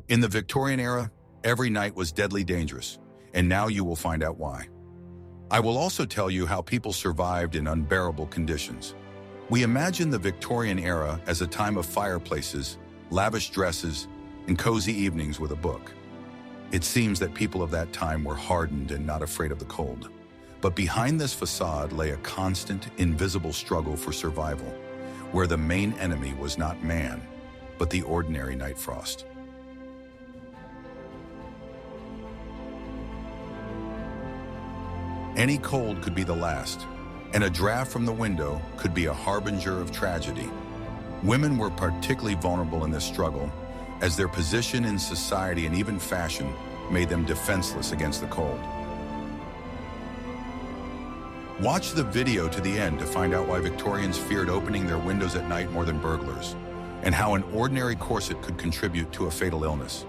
In the Victorian era, every night was deadly dangerous, and now you will find out why. I will also tell you how people survived in unbearable conditions. We imagine the Victorian era as a time of fireplaces, lavish dresses, and cozy evenings with a book. It seems that people of that time were hardened and not afraid of the cold. But behind this facade lay a constant, invisible struggle for survival, where the main enemy was not man, but the ordinary night frost. Any cold could be the last, and a draft from the window could be a harbinger of tragedy. Women were particularly vulnerable in this struggle, as their position in society and even fashion made them defenseless against the cold. Watch the video to the end to find out why Victorians feared opening their windows at night more than burglars, and how an ordinary corset could contribute to a fatal illness.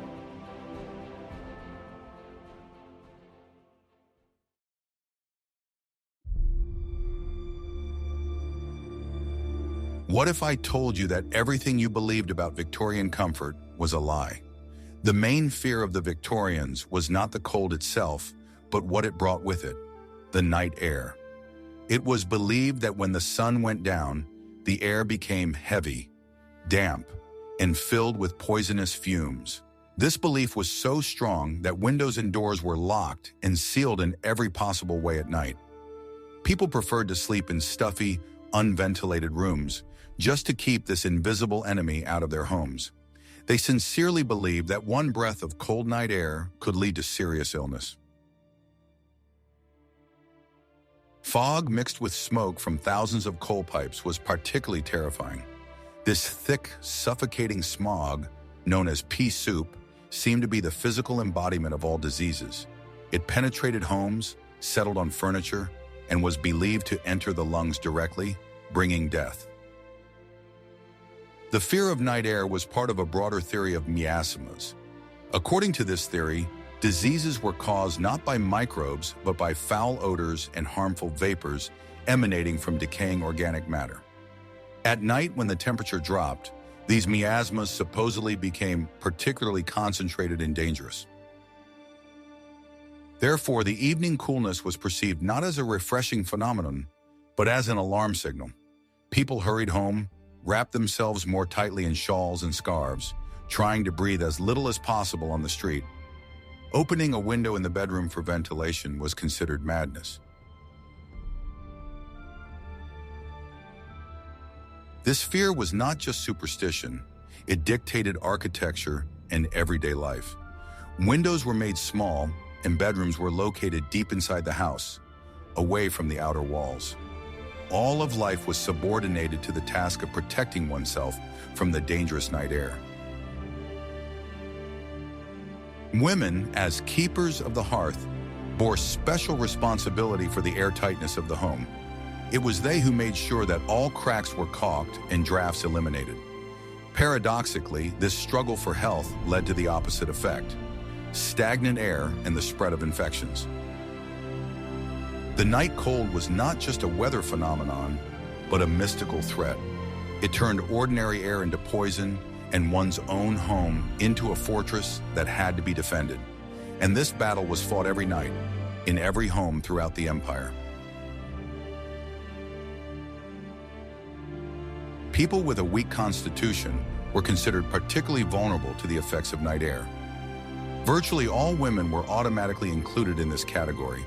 What if I told you that everything you believed about Victorian comfort was a lie? The main fear of the Victorians was not the cold itself, but what it brought with it, the night air. It was believed that when the sun went down, the air became heavy, damp, and filled with poisonous fumes. This belief was so strong that windows and doors were locked and sealed in every possible way at night. People preferred to sleep in stuffy, unventilated rooms, just to keep this invisible enemy out of their homes. They sincerely believed that one breath of cold night air could lead to serious illness. Fog mixed with smoke from thousands of coal pipes was particularly terrifying. This thick, suffocating smog, known as pea soup, seemed to be the physical embodiment of all diseases. It penetrated homes, settled on furniture, and was believed to enter the lungs directly, bringing death. The fear of night air was part of a broader theory of miasmas. According to this theory, diseases were caused not by microbes, but by foul odors and harmful vapors emanating from decaying organic matter. At night, when the temperature dropped, these miasmas supposedly became particularly concentrated and dangerous. Therefore, the evening coolness was perceived not as a refreshing phenomenon, but as an alarm signal. People hurried home, wrapped themselves more tightly in shawls and scarves, trying to breathe as little as possible on the street. Opening a window in the bedroom for ventilation was considered madness. This fear was not just superstition, it dictated architecture and everyday life. Windows were made small, and bedrooms were located deep inside the house, away from the outer walls. All of life was subordinated to the task of protecting oneself from the dangerous night air. Women, as keepers of the hearth, bore special responsibility for the airtightness of the home. It was they who made sure that all cracks were caulked and drafts eliminated. Paradoxically, this struggle for health led to the opposite effect: stagnant air and the spread of infections. The night cold was not just a weather phenomenon, but a mystical threat. It turned ordinary air into poison and one's own home into a fortress that had to be defended. And this battle was fought every night, in every home throughout the empire. People with a weak constitution were considered particularly vulnerable to the effects of night air. Virtually all women were automatically included in this category.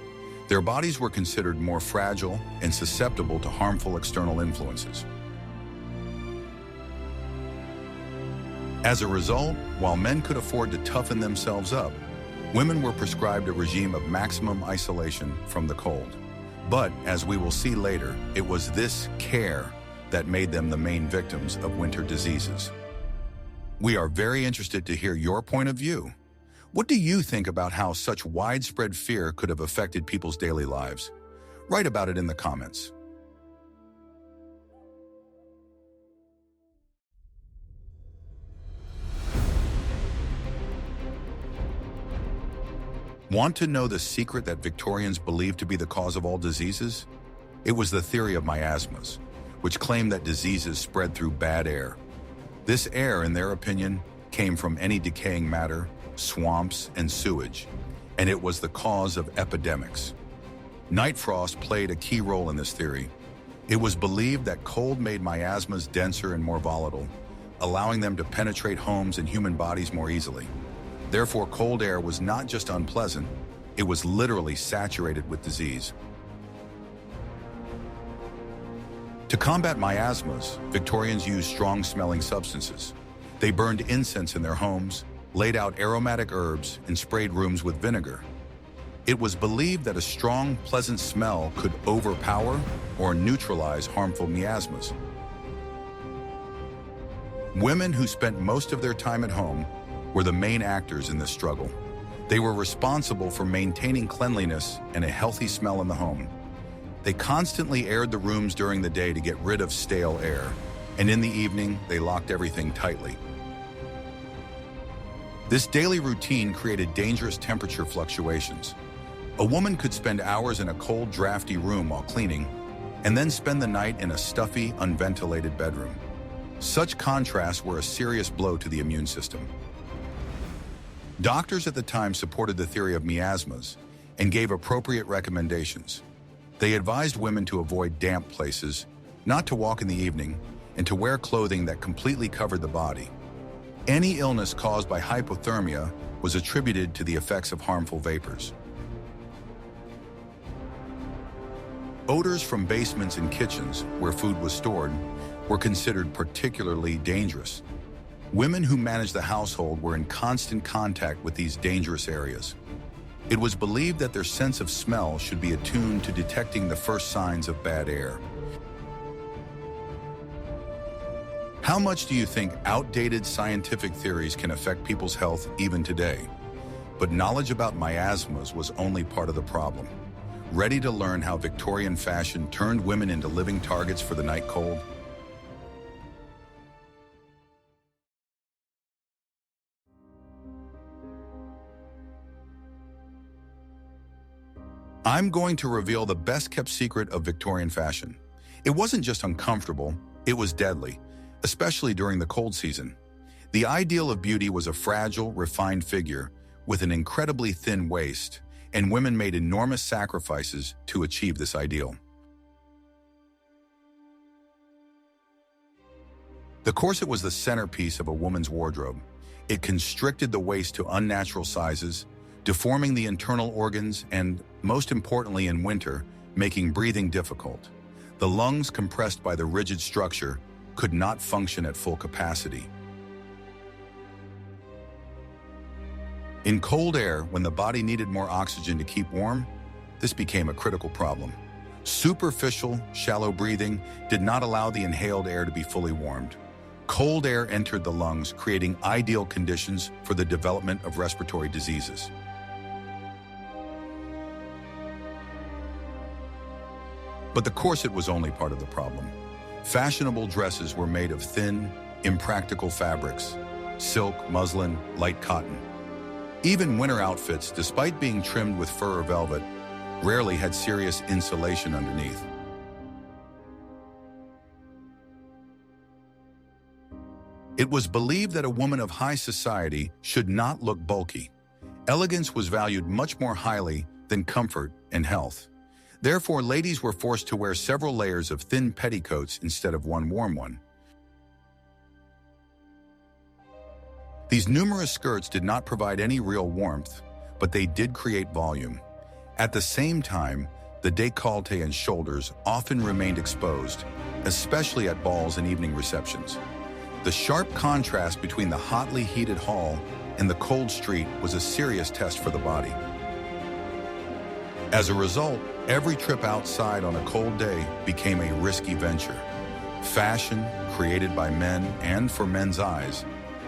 Their bodies were considered more fragile and susceptible to harmful external influences. As a result, while men could afford to toughen themselves up, women were prescribed a regime of maximum isolation from the cold. But, as we will see later, it was this care that made them the main victims of winter diseases. We are very interested to hear your point of view. What do you think about how such widespread fear could have affected people's daily lives? Write about it in the comments. Want to know the secret that Victorians believed to be the cause of all diseases? It was the theory of miasmas, which claimed that diseases spread through bad air. This air, in their opinion, came from any decaying matter, swamps, and sewage, and it was the cause of epidemics. Night frost played a key role in this theory. It was believed that cold made miasmas denser and more volatile, allowing them to penetrate homes and human bodies more easily. Therefore, cold air was not just unpleasant, it was literally saturated with disease. To combat miasmas, Victorians used strong-smelling substances. They burned incense in their homes, laid out aromatic herbs, and sprayed rooms with vinegar. It was believed that a strong, pleasant smell could overpower or neutralize harmful miasmas. Women who spent most of their time at home were the main actors in this struggle. They were responsible for maintaining cleanliness and a healthy smell in the home. They constantly aired the rooms during the day to get rid of stale air, and in the evening, they locked everything tightly. This daily routine created dangerous temperature fluctuations. A woman could spend hours in a cold, drafty room while cleaning, and then spend the night in a stuffy, unventilated bedroom. Such contrasts were a serious blow to the immune system. Doctors at the time supported the theory of miasmas and gave appropriate recommendations. They advised women to avoid damp places, not to walk in the evening, and to wear clothing that completely covered the body. Any illness caused by hypothermia was attributed to the effects of harmful vapors. Odors from basements and kitchens, where food was stored, were considered particularly dangerous. Women who managed the household were in constant contact with these dangerous areas. It was believed that their sense of smell should be attuned to detecting the first signs of bad air. How much do you think outdated scientific theories can affect people's health even today? But knowledge about miasmas was only part of the problem. Ready to learn how Victorian fashion turned women into living targets for the night cold? I'm going to reveal the best-kept secret of Victorian fashion. It wasn't just uncomfortable, it was deadly, especially during the cold season. The ideal of beauty was a fragile, refined figure with an incredibly thin waist, and women made enormous sacrifices to achieve this ideal. The corset was the centerpiece of a woman's wardrobe. It constricted the waist to unnatural sizes, deforming the internal organs and, most importantly in winter, making breathing difficult. The lungs, compressed by the rigid structure, could not function at full capacity. In cold air, when the body needed more oxygen to keep warm, this became a critical problem. Superficial, shallow breathing did not allow the inhaled air to be fully warmed. Cold air entered the lungs, creating ideal conditions for the development of respiratory diseases. But the corset was only part of the problem. Fashionable dresses were made of thin, impractical fabrics: silk, muslin, light cotton. Even winter outfits, despite being trimmed with fur or velvet, rarely had serious insulation underneath. It was believed that a woman of high society should not look bulky. Elegance was valued much more highly than comfort and health. Therefore, ladies were forced to wear several layers of thin petticoats instead of one warm one. These numerous skirts did not provide any real warmth, but they did create volume. At the same time, the décolleté and shoulders often remained exposed, especially at balls and evening receptions. The sharp contrast between the hotly heated hall and the cold street was a serious test for the body. As a result, every trip outside on a cold day became a risky venture. Fashion, created by men and for men's eyes,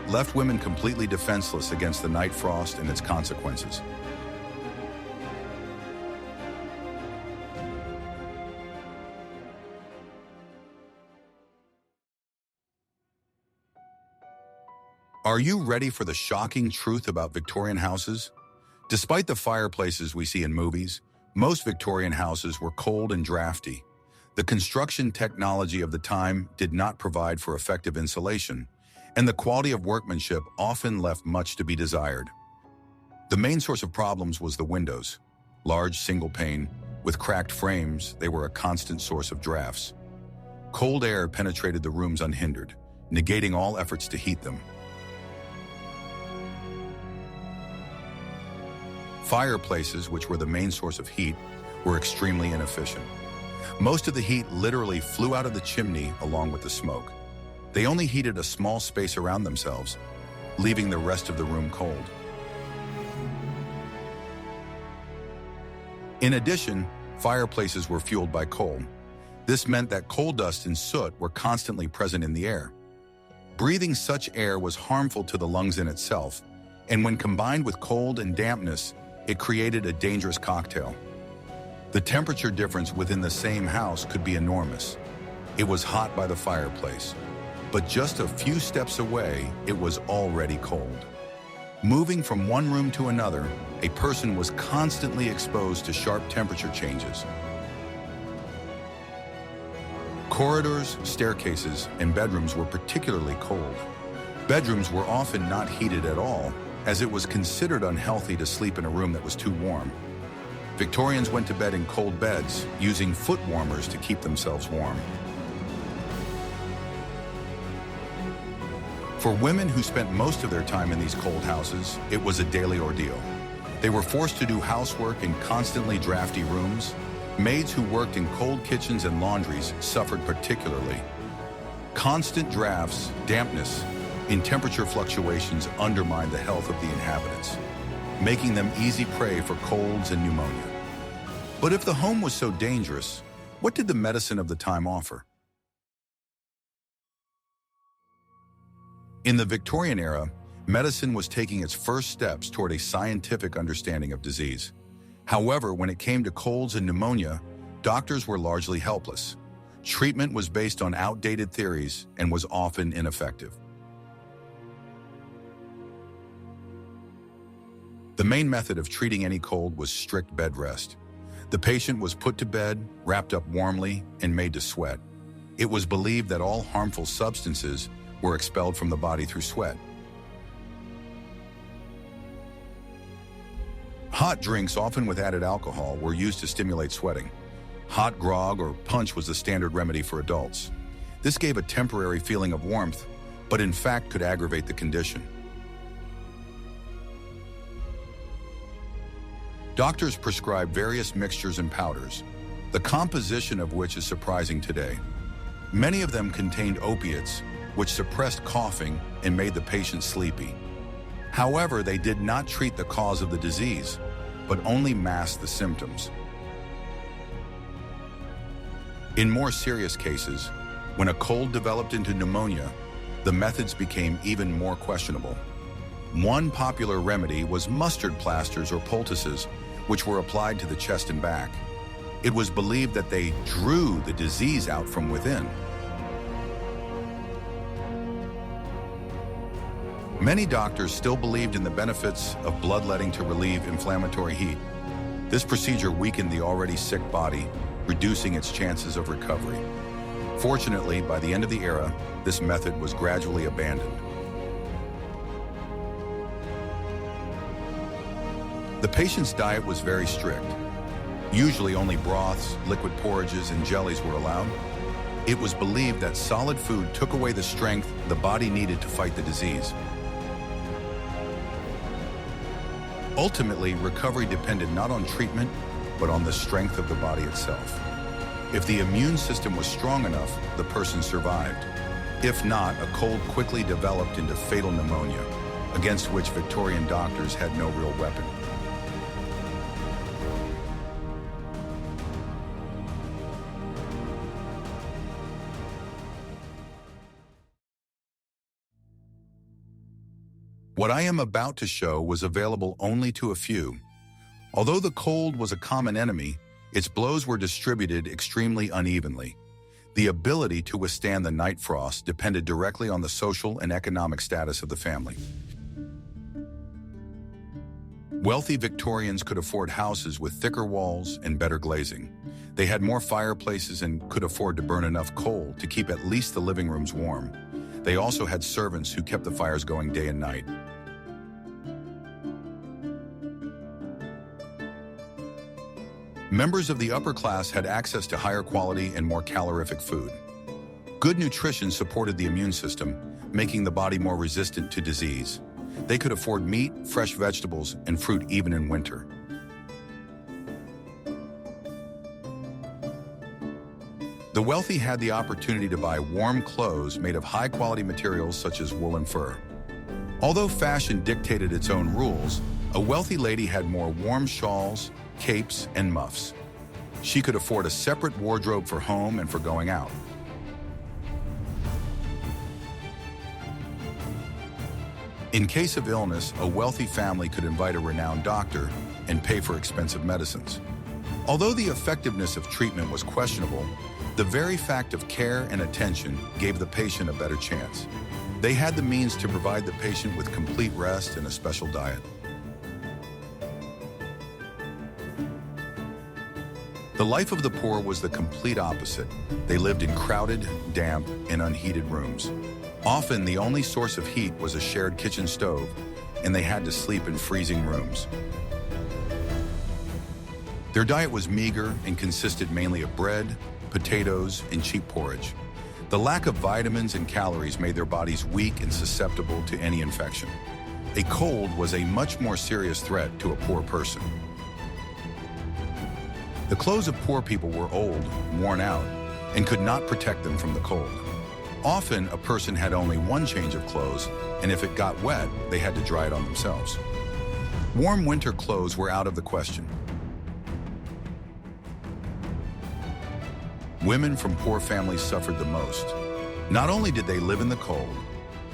left women completely defenseless against the night frost and its consequences. Are you ready for the shocking truth about Victorian houses? Despite the fireplaces we see in movies, most Victorian houses were cold and drafty. The construction technology of the time did not provide for effective insulation, and the quality of workmanship often left much to be desired. The main source of problems was the windows. Large, single-pane, with cracked frames, they were a constant source of drafts. Cold air penetrated the rooms unhindered, negating all efforts to heat them. Fireplaces, which were the main source of heat, were extremely inefficient. Most of the heat literally flew out of the chimney along with the smoke. They only heated a small space around themselves, leaving the rest of the room cold. In addition, fireplaces were fueled by coal. This meant that coal dust and soot were constantly present in the air. Breathing such air was harmful to the lungs in itself, and when combined with cold and dampness, it created a dangerous cocktail. The temperature difference within the same house could be enormous. It was hot by the fireplace, but just a few steps away, it was already cold. Moving from one room to another, a person was constantly exposed to sharp temperature changes. Corridors, staircases, and bedrooms were particularly cold. Bedrooms were often not heated at all, as it was considered unhealthy to sleep in a room that was too warm. Victorians went to bed in cold beds, using foot warmers to keep themselves warm. For women who spent most of their time in these cold houses, it was a daily ordeal. They were forced to do housework in constantly drafty rooms. Maids who worked in cold kitchens and laundries suffered particularly. Constant drafts, dampness, and temperature fluctuations undermined the health of the inhabitants, making them easy prey for colds and pneumonia. But if the home was so dangerous, what did the medicine of the time offer? In the Victorian era, medicine was taking its first steps toward a scientific understanding of disease. However, when it came to colds and pneumonia, doctors were largely helpless. Treatment was based on outdated theories and was often ineffective. The main method of treating any cold was strict bed rest. The patient was put to bed, wrapped up warmly, and made to sweat. It was believed that all harmful substances were expelled from the body through sweat. Hot drinks, often with added alcohol, were used to stimulate sweating. Hot grog or punch was the standard remedy for adults. This gave a temporary feeling of warmth, but in fact could aggravate the condition. Doctors prescribed various mixtures and powders, the composition of which is surprising today. Many of them contained opiates, which suppressed coughing and made the patient sleepy. However, they did not treat the cause of the disease, but only masked the symptoms. In more serious cases, when a cold developed into pneumonia, the methods became even more questionable. One popular remedy was mustard plasters or poultices, which were applied to the chest and back. It was believed that they drew the disease out from within. Many doctors still believed in the benefits of bloodletting to relieve inflammatory heat. This procedure weakened the already sick body, reducing its chances of recovery. Fortunately, by the end of the era, this method was gradually abandoned. The patient's diet was very strict. Usually only broths, liquid porridges, and jellies were allowed. It was believed that solid food took away the strength the body needed to fight the disease. Ultimately, recovery depended not on treatment, but on the strength of the body itself. If the immune system was strong enough, the person survived. If not, a cold quickly developed into fatal pneumonia, against which Victorian doctors had no real weapon. What I am about to show was available only to a few. Although the cold was a common enemy, its blows were distributed extremely unevenly. The ability to withstand the night frost depended directly on the social and economic status of the family. Wealthy Victorians could afford houses with thicker walls and better glazing. They had more fireplaces and could afford to burn enough coal to keep at least the living rooms warm. They also had servants who kept the fires going day and night. Members of the upper class had access to higher quality and more calorific food. Good nutrition supported the immune system, making the body more resistant to disease. They could afford meat, fresh vegetables, and fruit even in winter. The wealthy had the opportunity to buy warm clothes made of high-quality materials such as wool and fur. Although fashion dictated its own rules, a wealthy lady had more warm shawls, capes, and muffs. She could afford a separate wardrobe for home and for going out. In case of illness, a wealthy family could invite a renowned doctor and pay for expensive medicines. Although the effectiveness of treatment was questionable, the very fact of care and attention gave the patient a better chance. They had the means to provide the patient with complete rest and a special diet. The life of the poor was the complete opposite. They lived in crowded, damp, and unheated rooms. Often, the only source of heat was a shared kitchen stove, and they had to sleep in freezing rooms. Their diet was meager and consisted mainly of bread, potatoes, and cheap porridge. The lack of vitamins and calories made their bodies weak and susceptible to any infection. A cold was a much more serious threat to a poor person. The clothes of poor people were old, worn out, and could not protect them from the cold. Often, a person had only one change of clothes, and if it got wet, they had to dry it on themselves. Warm winter clothes were out of the question. Women from poor families suffered the most. Not only did they live in the cold,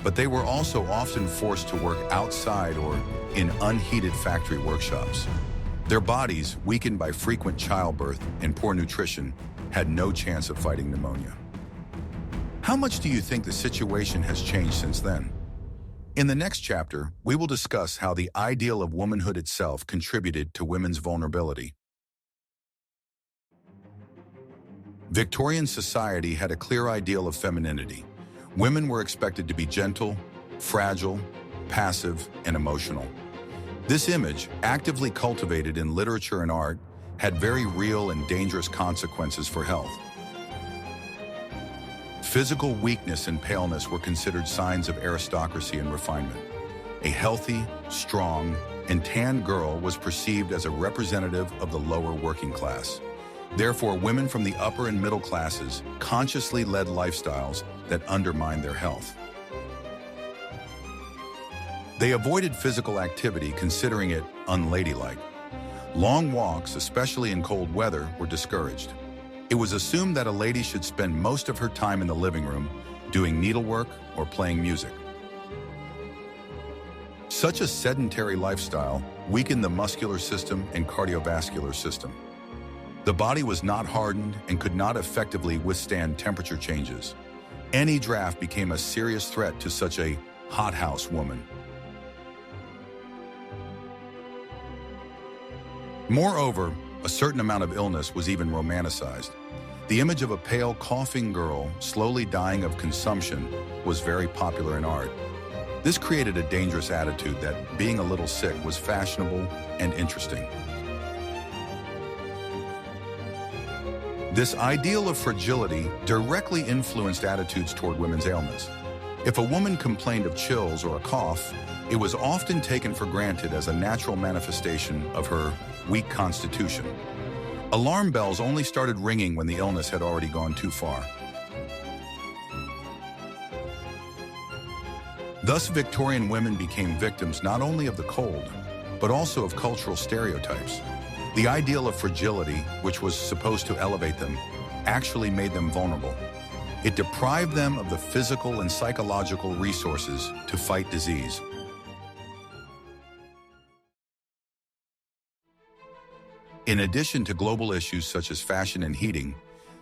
but they were also often forced to work outside or in unheated factory workshops. Their bodies, weakened by frequent childbirth and poor nutrition, had no chance of fighting pneumonia. How much do you think the situation has changed since then? In the next chapter, we will discuss how the ideal of womanhood itself contributed to women's vulnerability. Victorian society had a clear ideal of femininity. Women were expected to be gentle, fragile, passive, and emotional. This image, actively cultivated in literature and art, had very real and dangerous consequences for health. Physical weakness and paleness were considered signs of aristocracy and refinement. A healthy, strong, and tanned girl was perceived as a representative of the lower working class. Therefore, women from the upper and middle classes consciously led lifestyles that undermined their health. They avoided physical activity, considering it unladylike. Long walks, especially in cold weather, were discouraged. It was assumed that a lady should spend most of her time in the living room, doing needlework or playing music. Such a sedentary lifestyle weakened the muscular system and cardiovascular system. The body was not hardened and could not effectively withstand temperature changes. Any draft became a serious threat to such a hothouse woman. Moreover, a certain amount of illness was even romanticized. The image of a pale, coughing girl slowly dying of consumption was very popular in art. This created a dangerous attitude that being a little sick was fashionable and interesting. This ideal of fragility directly influenced attitudes toward women's ailments. If a woman complained of chills or a cough, it was often taken for granted as a natural manifestation of her weak constitution. Alarm bells only started ringing when the illness had already gone too far. Thus, Victorian women became victims not only of the cold, but also of cultural stereotypes. The ideal of fragility, which was supposed to elevate them, actually made them vulnerable. It deprived them of the physical and psychological resources to fight disease. In addition to global issues such as fashion and heating,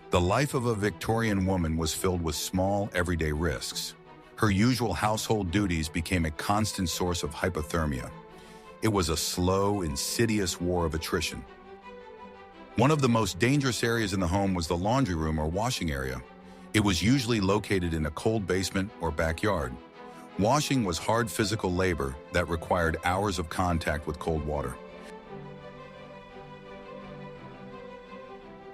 the life of a Victorian woman was filled with small, everyday risks. Her usual household duties became a constant source of hypothermia. It was a slow, insidious war of attrition. One of the most dangerous areas in the home was the laundry room or washing area. It was usually located in a cold basement or backyard. Washing was hard physical labor that required hours of contact with cold water.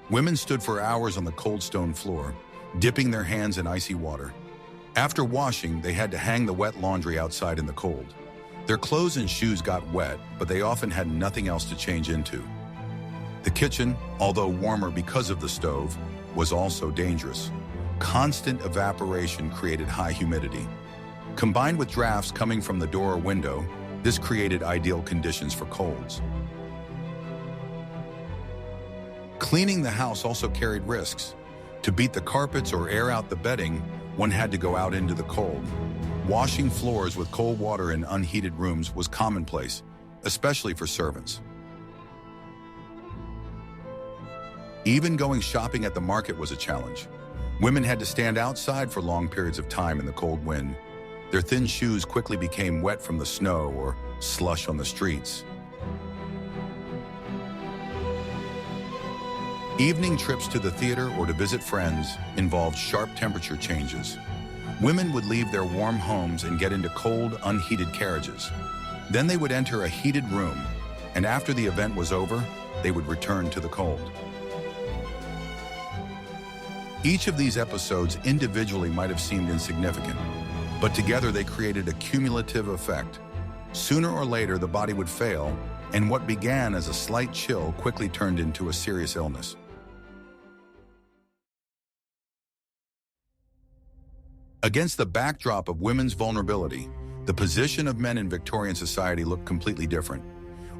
Women stood for hours on the cold stone floor, dipping their hands in icy water. After washing, they had to hang the wet laundry outside in the cold. Their clothes and shoes got wet, but they often had nothing else to change into. The kitchen, although warmer because of the stove, was also dangerous. Constant evaporation created high humidity. Combined with drafts coming from the door or window, this created ideal conditions for colds. Cleaning the house also carried risks. To beat the carpets or air out the bedding, one had to go out into the cold. Washing floors with cold water in unheated rooms was commonplace, especially for servants. Even going shopping at the market was a challenge. Women had to stand outside for long periods of time in the cold wind. Their thin shoes quickly became wet from the snow or slush on the streets. Evening trips to the theater or to visit friends involved sharp temperature changes. Women would leave their warm homes and get into cold, unheated carriages. Then they would enter a heated room, and after the event was over, they would return to the cold. Each of these episodes individually might have seemed insignificant, but together they created a cumulative effect. Sooner or later, the body would fail, and what began as a slight chill quickly turned into a serious illness. Against the backdrop of women's vulnerability, the position of men in Victorian society looked completely different.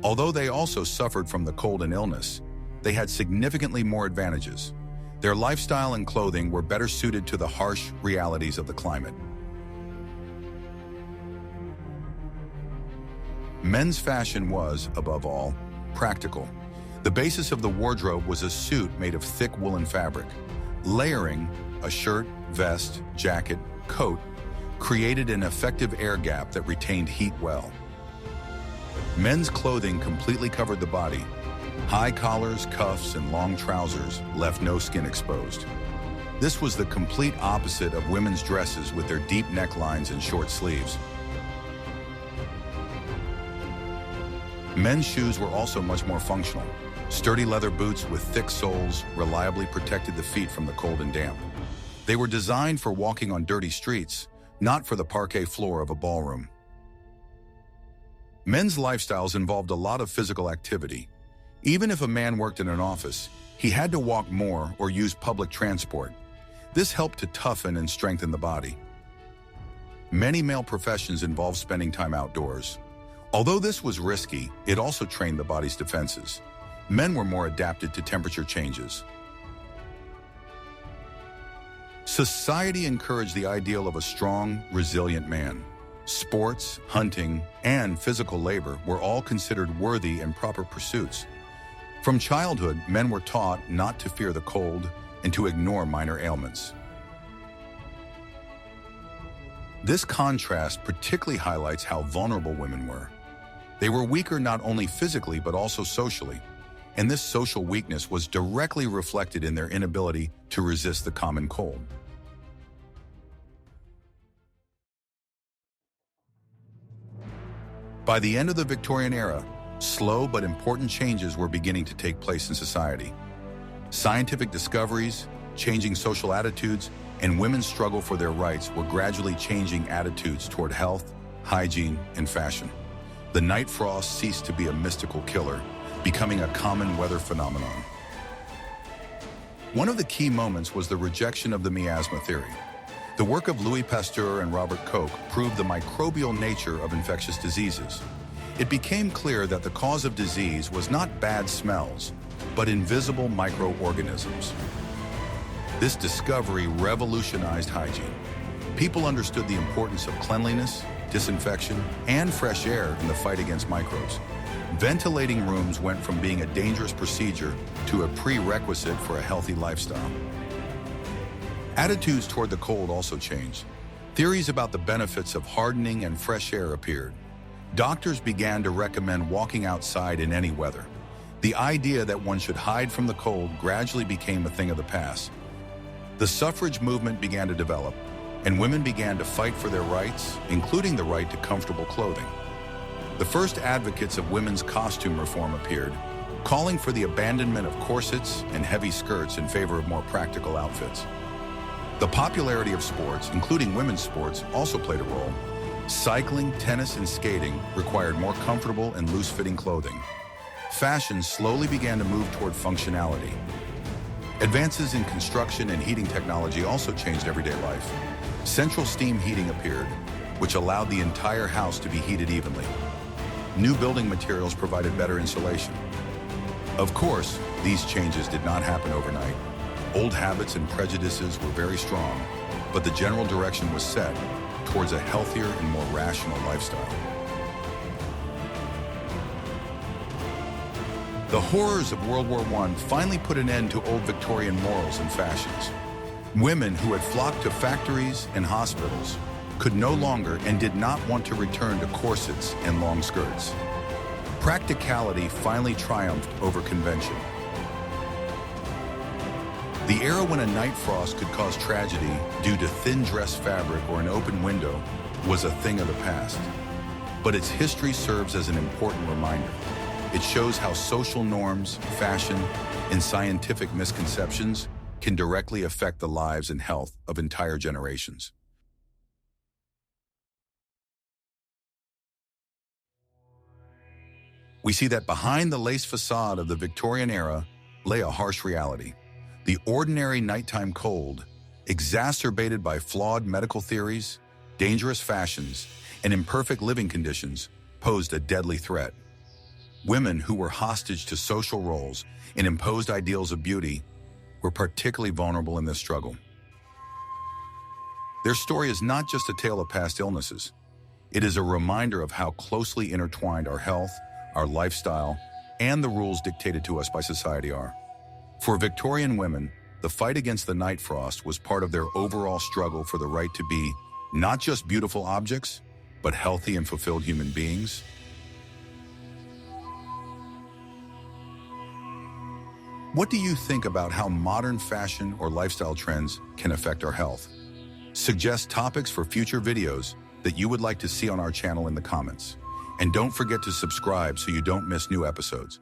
Although they also suffered from the cold and illness, they had significantly more advantages. Their lifestyle and clothing were better suited to the harsh realities of the climate. Men's fashion was, above all, practical. The basis of the wardrobe was a suit made of thick woolen fabric. Layering, a shirt, vest, jacket, coat, created an effective air gap that retained heat well. Men's clothing completely covered the body. High collars, cuffs, and long trousers left no skin exposed. This was the complete opposite of women's dresses with their deep necklines and short sleeves. Men's shoes were also much more functional. Sturdy leather boots with thick soles reliably protected the feet from the cold and damp. They were designed for walking on dirty streets, not for the parquet floor of a ballroom. Men's lifestyles involved a lot of physical activity. Even if a man worked in an office, he had to walk more or use public transport. This helped to toughen and strengthen the body. Many male professions involved spending time outdoors. Although this was risky, it also trained the body's defenses. Men were more adapted to temperature changes. Society encouraged the ideal of a strong, resilient man. Sports, hunting, and physical labor were all considered worthy and proper pursuits. From childhood, men were taught not to fear the cold and to ignore minor ailments. This contrast particularly highlights how vulnerable women were. They were weaker not only physically but also socially, and this social weakness was directly reflected in their inability to resist the common cold. By the end of the Victorian era, slow but important changes were beginning to take place in society. Scientific discoveries, changing social attitudes, and women's struggle for their rights were gradually changing attitudes toward health, hygiene, and fashion. The night frost ceased to be a mystical killer, becoming a common weather phenomenon. One of the key moments was the rejection of the miasma theory. The work of Louis Pasteur and Robert Koch proved the microbial nature of infectious diseases. It became clear that the cause of disease was not bad smells, but invisible microorganisms. This discovery revolutionized hygiene. People understood the importance of cleanliness, disinfection, and fresh air in the fight against microbes. Ventilating rooms went from being a dangerous procedure to a prerequisite for a healthy lifestyle. Attitudes toward the cold also changed. Theories about the benefits of hardening and fresh air appeared. Doctors began to recommend walking outside in any weather. The idea that one should hide from the cold gradually became a thing of the past. The suffrage movement began to develop, and women began to fight for their rights, including the right to comfortable clothing. The first advocates of women's costume reform appeared, calling for the abandonment of corsets and heavy skirts in favor of more practical outfits. The popularity of sports, including women's sports, also played a role. Cycling, tennis, and skating required more comfortable and loose-fitting clothing. Fashion slowly began to move toward functionality. Advances in construction and heating technology also changed everyday life. Central steam heating appeared, which allowed the entire house to be heated evenly. New building materials provided better insulation. Of course, these changes did not happen overnight. Old habits and prejudices were very strong, but the general direction was set towards a healthier and more rational lifestyle. The horrors of World War I finally put an end to old Victorian morals and fashions. Women who had flocked to factories and hospitals could no longer and did not want to return to corsets and long skirts. Practicality finally triumphed over convention. The era when a night frost could cause tragedy due to thin dress fabric or an open window was a thing of the past. But its history serves as an important reminder. It shows how social norms, fashion, and scientific misconceptions can directly affect the lives and health of entire generations. We see that behind the lace facade of the Victorian era lay a harsh reality. The ordinary nighttime cold, exacerbated by flawed medical theories, dangerous fashions, and imperfect living conditions, posed a deadly threat. Women who were hostage to social roles and imposed ideals of beauty were particularly vulnerable in this struggle. Their story is not just a tale of past illnesses. It is a reminder of how closely intertwined our health, our lifestyle, and the rules dictated to us by society are. For Victorian women, the fight against the night frost was part of their overall struggle for the right to be not just beautiful objects, but healthy and fulfilled human beings. What do you think about how modern fashion or lifestyle trends can affect our health? Suggest topics for future videos that you would like to see on our channel in the comments. And don't forget to subscribe so you don't miss new episodes.